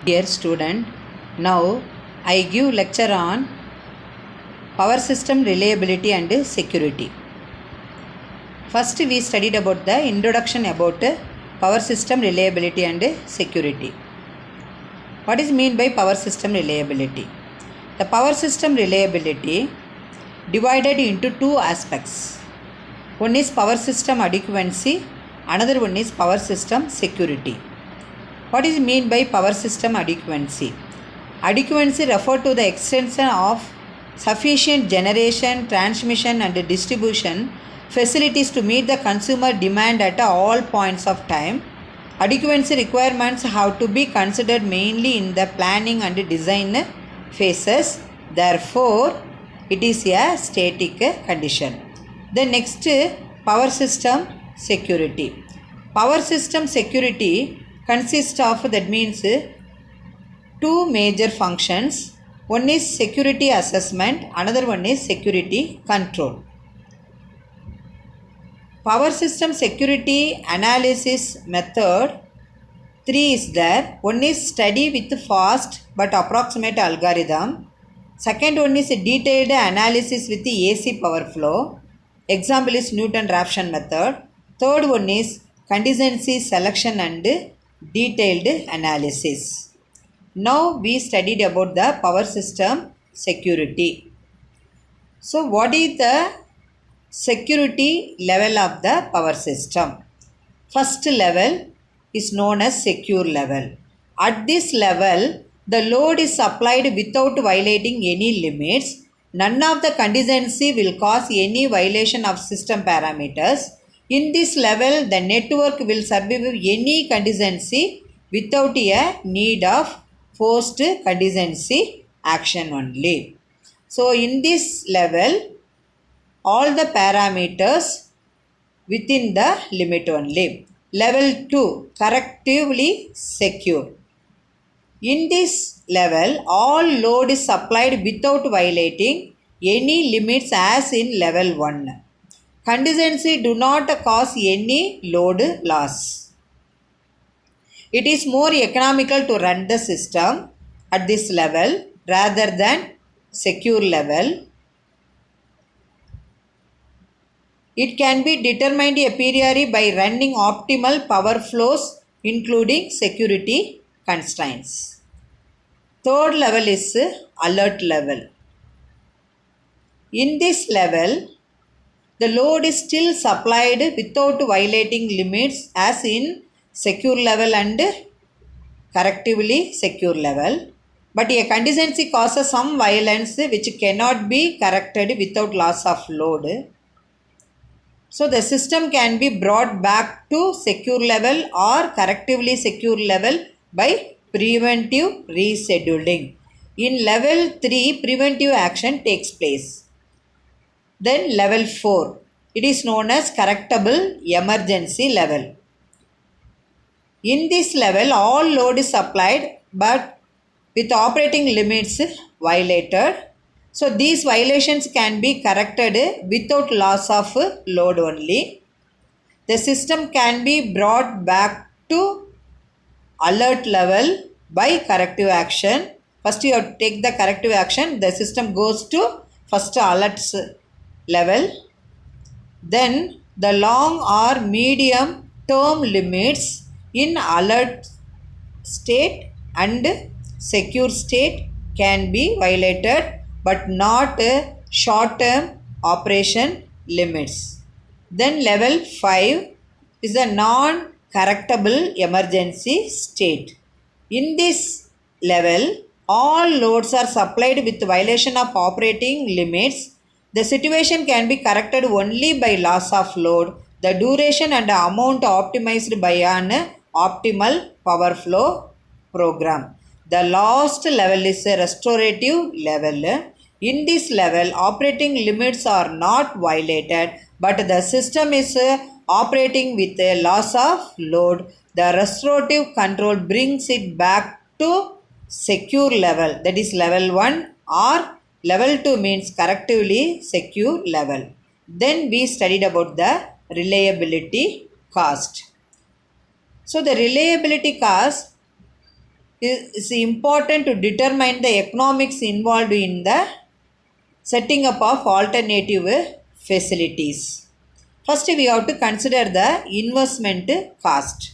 Dear student, now I give lecture on power system reliability and security. First we studied about the introduction about power system reliability and security. What is mean by power system reliability? The power system reliability divided into two aspects. One is power system adequacy, another one is power system security. What is mean by power system adequacy? Adequacy refer to the extension of sufficient generation, transmission and distribution facilities to meet the consumer demand at all points of time. Adequacy requirements have to be considered mainly in the planning and design phases. Therefore, it is a static condition. The next, power system security. Power system security consists of, that means, two major functions. One is security assessment, another one is security control. Power system security analysis method 3 is there. One is study with fast but approximate algorithm. Second one is detailed analysis with the AC power flow. Example is Newton-Raphson method. Third one is contingency selection and detailed analysis. Now we studied about the power system security. So what is the security level of the power system? First level is known as secure level. At this level, the load is supplied without violating any limits. None of the contingency will cause any violation of system parameters. In this level, the network will survive any contingency without a need of forced contingency action only. So, in this level, all the parameters within the limit only. Level 2, correctively secure. In this level, all load is supplied without violating any limits as in level 1. Contingency do not cause any load loss. It is more economical to run the system at this level rather than secure level. It can be determined a priori by running optimal power flows including security constraints. Third level is alert level. In this level, the load is still supplied without violating limits as in secure level and correctively secure level. But a contingency causes some violence which cannot be corrected without loss of load. So the system can be brought back to secure level or correctively secure level by preventive rescheduling. In level 3, preventive action takes place. Then level 4, it is known as correctable emergency level. In this level, all load is supplied but with operating limits violated. So these violations can be corrected without loss of load only. The system can be brought back to alert level by corrective action. First you have to take the corrective action. The system goes to first alert level. Then the long or medium term limits in alert state and secure state can be violated but not short term operation limits. Then level 5 is a non correctable emergency state. In this level, all loads are supplied with violation of operating limits. The situation can be corrected only by loss of load. The duration and amount optimized by an optimal power flow program. The last level is a restorative level. In this level, operating limits are not violated, but the system is operating with a loss of load. The restorative control brings it back to secure level, that is level 1, or level 2 means correctively secure level. Then we studied about the reliability cost. So the reliability cost is important to determine the economics involved in the setting up of alternative facilities. First, we have to consider the investment cost.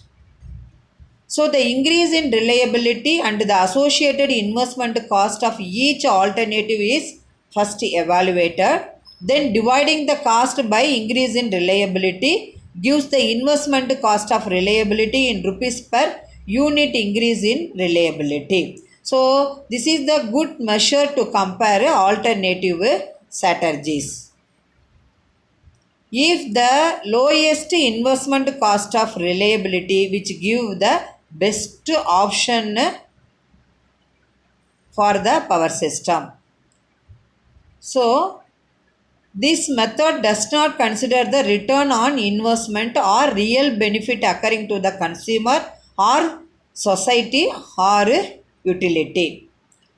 So, the increase in reliability and the associated investment cost of each alternative is first evaluated. Then, dividing the cost by increase in reliability gives the investment cost of reliability in rupees per unit increase in reliability. So, this is the good measure to compare alternative strategies. If the lowest investment cost of reliability which give the best option for the power system. So, this method does not consider the return on investment or real benefit occurring to the consumer or society or utility.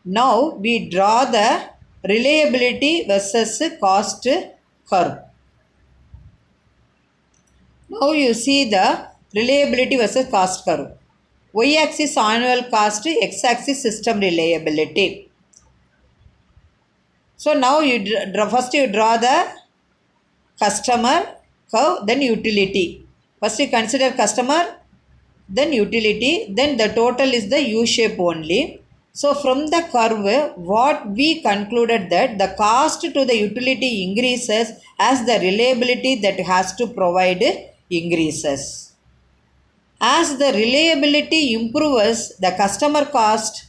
Now, we draw the reliability versus cost curve. Now you see the reliability versus cost curve. Y-axis annual cost, X-axis system reliability. So now you first you draw the customer curve, then utility. First you consider customer, then utility, then the total is the U shape only. So from the curve, what we concluded that the cost to the utility increases as the reliability that has to provide increases. As the reliability improves, the customer cost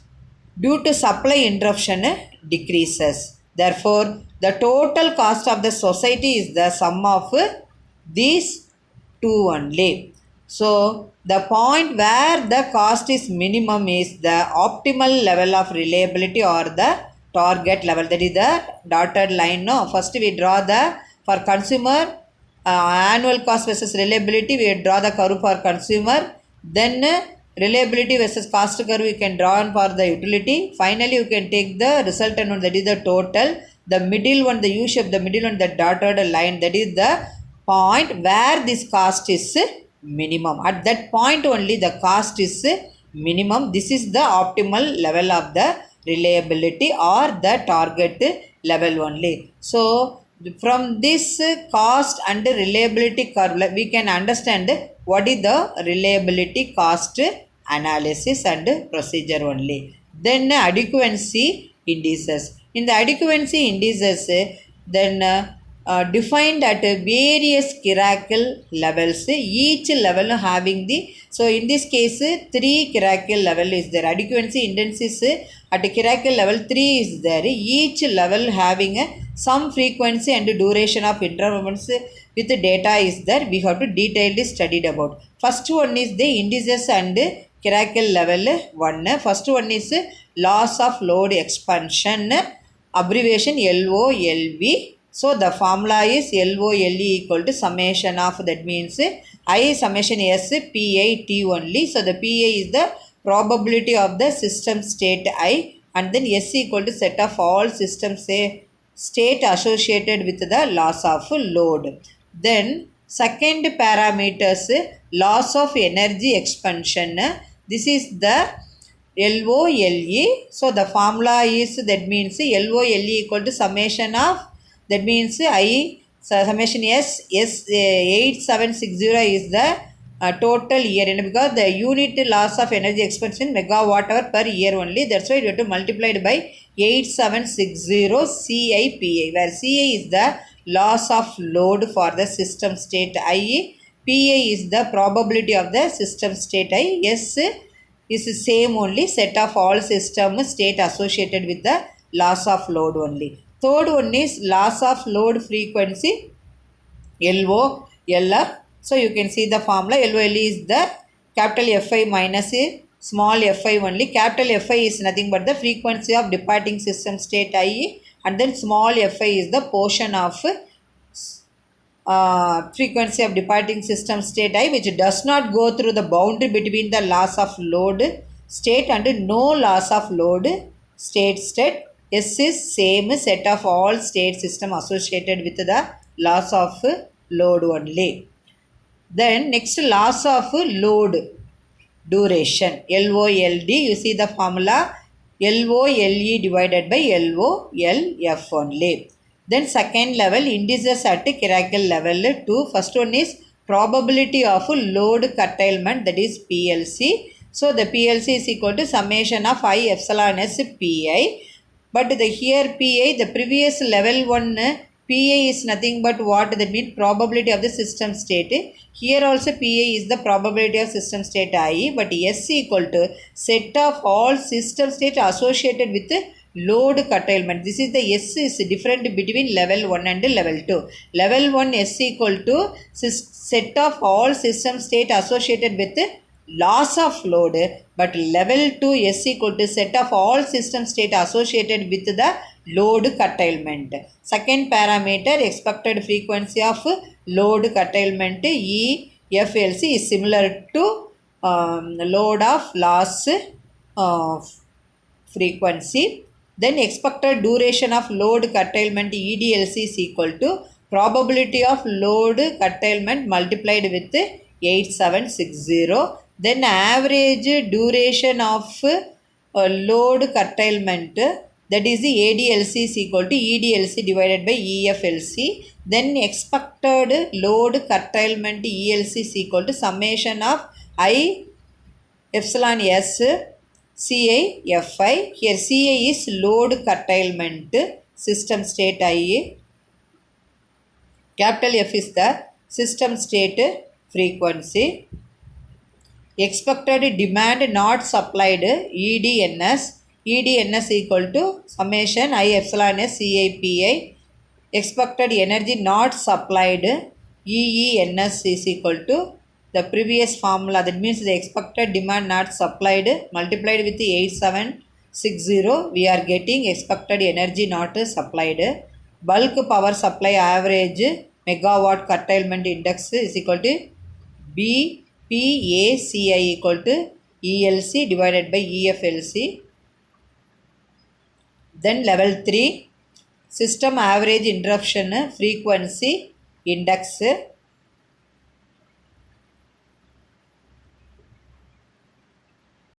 due to supply interruption decreases. Therefore, the total cost of the society is the sum of these two only. So, the point where the cost is minimum is the optimal level of reliability or the target level. That is the dotted line. No, first we draw the for consumer annual cost versus reliability. We draw the curve for consumer. Then reliability versus cost curve you can draw on for the utility. Finally, you can take the resultant one, that is the total. The middle one, the U shape, the middle one, the dotted line, that is the point where this cost is minimum. At that point only the cost is minimum. This is the optimal level of the reliability or the target level only. So, from this cost and reliability curve, we can understand what is the reliability cost analysis and procedure only. Then adequacy indices. In the adequacy indices, then defined at various hierarchical levels, each level having the, so in this case 3 hierarchical level is there. Adequacy indices at hierarchical level 3 is there. Each level having some frequency and duration of intervals with data is there. We have to detailedly studied about. First one is the indices and hierarchical level 1. First one is loss of load expansion, abbreviation LOLV. So the formula is LOLE equal to summation of, that means I summation S PI T only. So the PI is the probability of the system state I, and then S equal to set of all system state associated with the loss of load. Then second parameters, loss of energy expansion. This is the LOLE. So the formula is, that means LOLE equal to summation of, that means summation S 8760 is the total year, and because the unit loss of energy expansion megawatt hour per year only, that's why you have to multiply it by 8760 CIPI, where CI is the loss of load for the system state I, PI is the probability of the system state I, S is the same only, set of all system state associated with the loss of load only. Third one is loss of load frequency, LOLF. So you can see the formula. LOLE is the capital Fi minus small fi only. Capital Fi is nothing but the frequency of departing system state I, and then small fi is the portion of frequency of departing system state I which does not go through the boundary between the loss of load state and no loss of load state. S is same set of all state system associated with the loss of load only. Then next, loss of load. duration. LOLD, you see the formula LOLE divided by LOLF only. Then second level, indices at Kirakel level 2. First one is probability of load curtailment, that is PLC. So the PLC is equal to summation of I epsilon s PI. But the here PI, the previous level 1 PI is nothing but what that means probability of the system state. Here also PI is the probability of system state I, but S equal to set of all system state associated with load curtailment. This is the S is different between level 1 and level 2. Level 1 S equal to set of all system state associated with loss of load, but level 2 S equal to set of all system state associated with the load curtailment. Second parameter, expected frequency of load curtailment EFLC is similar to load of loss frequency. Then expected duration of load curtailment EDLC is equal to probability of load curtailment multiplied with 8760. Then average duration of load curtailment, that is the ADLC is equal to EDLC divided by EFLC. Then expected load curtailment ELC is equal to summation of I epsilon S CI Fi. Here CI is load curtailment system state IA. Capital F is the system state frequency. Expected demand not supplied EDNS. EDNS equal to summation I epsilon S CIPI. Expected energy not supplied EENS is equal to the previous formula, that means the expected demand not supplied multiplied with 8760, we are getting expected energy not supplied. Bulk power supply average megawatt curtailment index is equal to BPACI equal to ELC divided by EFLC. Then level 3, system average interruption frequency index